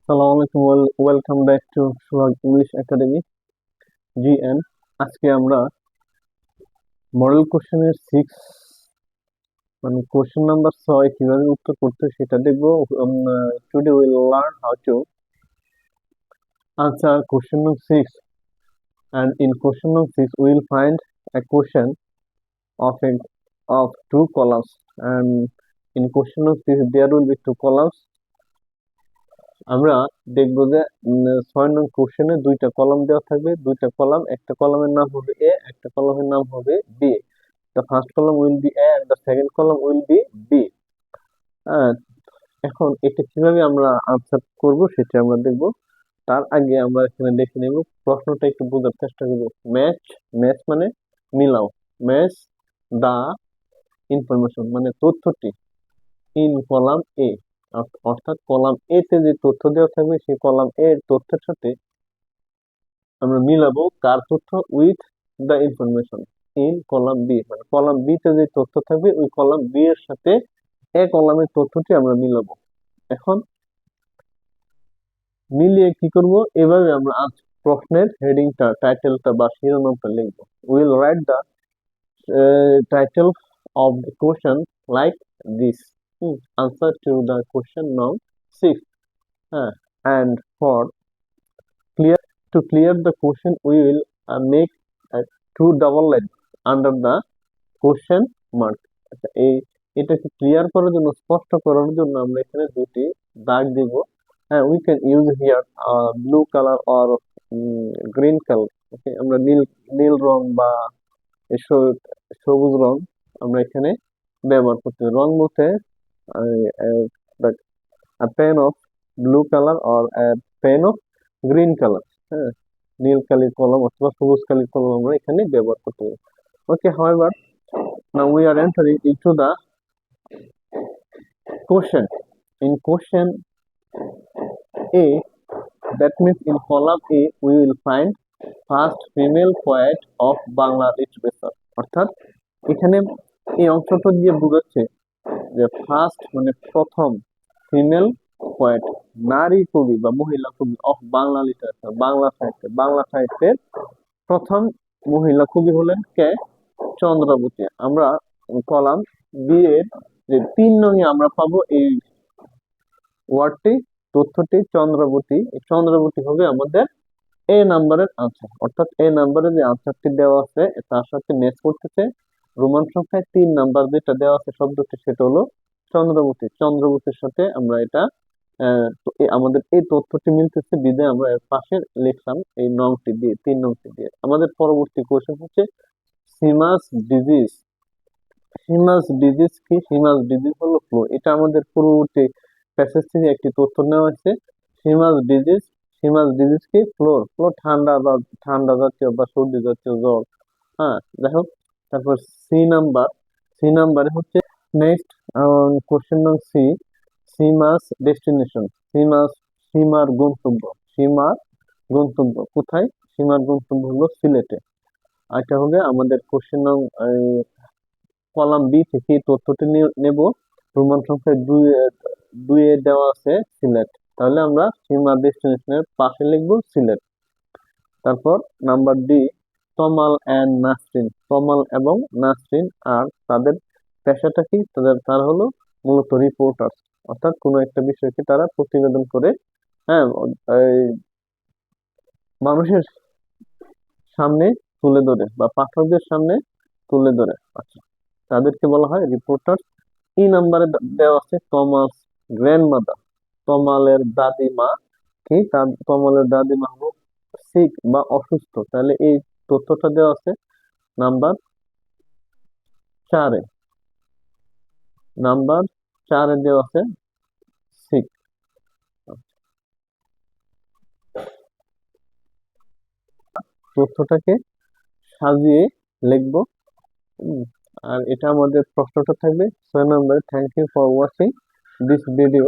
সালাম আলাইকুম, welcome back to Sohag English academy GN. আজকে আমরা মডেল কোশ্চেনের 6 মানে কোশ্চেন নাম্বার 6 কিভাবে উত্তর করতে হয় সেটা দেখবো। Today will learn how to answer question number 6, and in question number 6 we will find a question of two columns, and in question number 6 there will be two columns. আমরা দেখবো যে 6 নং কোশ্চেনে দুইটা কলাম দেওয়া থাকবে, দুইটা কলাম, একটা কলামের নাম হবে এ, একটা কলামের নাম হবে B. The first column will be A and the second column will be B. এখন এটা কিভাবে আমরা আনসার করব সেটা আমরা দেখব। তার আগে আমরা এখানে দেখে নেব, প্রশ্নটা একটু বোঝার চেষ্টা করব। ম্যাচ, ম্যাচ মানে মিলাও, ম্যাচ দা ইনফরমেশন মানে তথ্যটি ইন কলাম এ, অর্থাৎ কলাম এ তে যে তথ্য দেওয়া থাকবে সেই কলাম এ এর তথ্যের সাথে আমরা মিলাবো কার তথ্য, with the information in column B, মানে কলাম বি তে যে তথ্য থাকবে ওই কলাম বি এর সাথে এ কলামের তথ্যটি আমরা মিলাবো। এখন মিলিয়ে কি করব, এভাবে আমরা আজ প্রশ্নের হেডিংটা, টাইটেলটা বা শিরোনামটা লিখবো। Will write the title of the question like this, answer to the question no 6, হ্যাঁ, and for to clear the question we will make two double line under the question mark. আচ্ছা, এটাকে ক্লিয়ার করার জন্য, স্পষ্ট করার জন্য আমরা এখানে দুটি দাগ দিব। হ্যাঁ, we can use here blue color or green color. ওকে, আমরা নীল নীল রং বা সবুজ রং আমরা এখানে ব্যবহার করতে পারি। রং বলতে a pen of blue color or a pen of green color, হ্যাঁ, নীল কালির কলম অথবা সবুজ কালির কলম আমরা এখানে ব্যবহার করতে পারি। ওকে, however now we are entering into the question. In question A, that means in column A we will find first female poet of Bangla literature, অর্থাৎ এখানে এই অংশটা দিয়ে বোঝাচ্ছে যে ফার্স্ট মানে প্রথম, ফিমেল পোয়েট নারী কবি বা মহিলা কবি অফ বাংলা লিটারেচার, বাংলা সাহিত্যের প্রথম মহিলা কবি হলেন কে? চন্দ্রাবতী। আমরা কলাম বি এর যে 3 নং আমরা পাবো এই ওয়ার্ডটি, তথ্যটি চন্দ্রাবতী। এই চন্দ্রাবতী হবে আমাদের এ নাম্বারের আনসার, অর্থাৎ এ নাম্বারে যে আনসারটি দেওয়া আছে তার সাথে ম্যাচ করতেছে। রোমান সংখ্যায় 3 নাম্বার যেটা দেওয়া আছে শব্দটি, সেটা হলো চন্দ্রাবতী। চন্দ্রাবতীর সাথে আমরা এটা আমাদের এই তথ্যটি মিলতেছে, বিধায় আমরা এর পাশে লিখলাম এই নংটি দিয়ে, 3 নংটি দিয়ে। আমাদের পরবর্তী কোশ্চেন হচ্ছে সিমাস ডিজিজ। সিমাস ডিজিজ কি? সিমাস ডিজিজ হলো ফ্লু। এটা আমাদের পূর্ববর্তী প্যাসেজ থেকে একটি তথ্য নেওয়া হয়েছে। সিমাস ডিজিজ, সিমাস ডিজিজ কি? ফ্লোর ঠান্ডা বা ঠান্ডা জাতীয় বা সর্দি জাতীয় জ্বর। হ্যাঁ, দেখো তারপর সি নাম্বারে হচ্ছে নেক্সট কোশ্চেন নং সি, সীমাস ডেস্টিনেশন। সীমার গন্তব্য, সীমার গন্তব্য কোথায়? সীমার গন্তব্য হলো সিলেটে। এটা হবে আমাদের কোশ্চেন নং কলাম বি থেকে তথ্যটি নেব। রোমান সংখ্যায় দুইয়ে দেওয়া আছে সিলেট, তাহলে আমরা সীমার ডেস্টিনেশনের পাশে লিখবো সিলেট। তারপর number D, Tamal and Nasrin. Tamal এবং নাসরিন আর তাদের পেশাটা কি? তারা হলো মূলত রিপোর্টার, অর্থাৎ কোনো একটা বিষয়কে তারা প্রতিবেদন করে, হ্যাঁ, এই মানুষের সামনে তুলে ধরে বা পাঠকদের সামনে তুলে ধরে। আচ্ছা, তাদেরকে বলা হয় রিপোর্টার। ই নাম্বারে দেওয়া আছে তমাস গ্র্যান্ডমাদার। তমালের দাদিমা কি? তমালের দাদিমা হলো সিক বা অসুস্থ, তাহলে এই তথ্যটা দেওয়া আছে নাম্বার 4-এ। নাম্বার 4-এ দেওয়া আছে সিক। তথ্যটাকে সাজিয়ে লিখবো। আর এটা আমাদের প্রশ্নটা থাকবে 6 নম্বরে। Thank you for watching this video.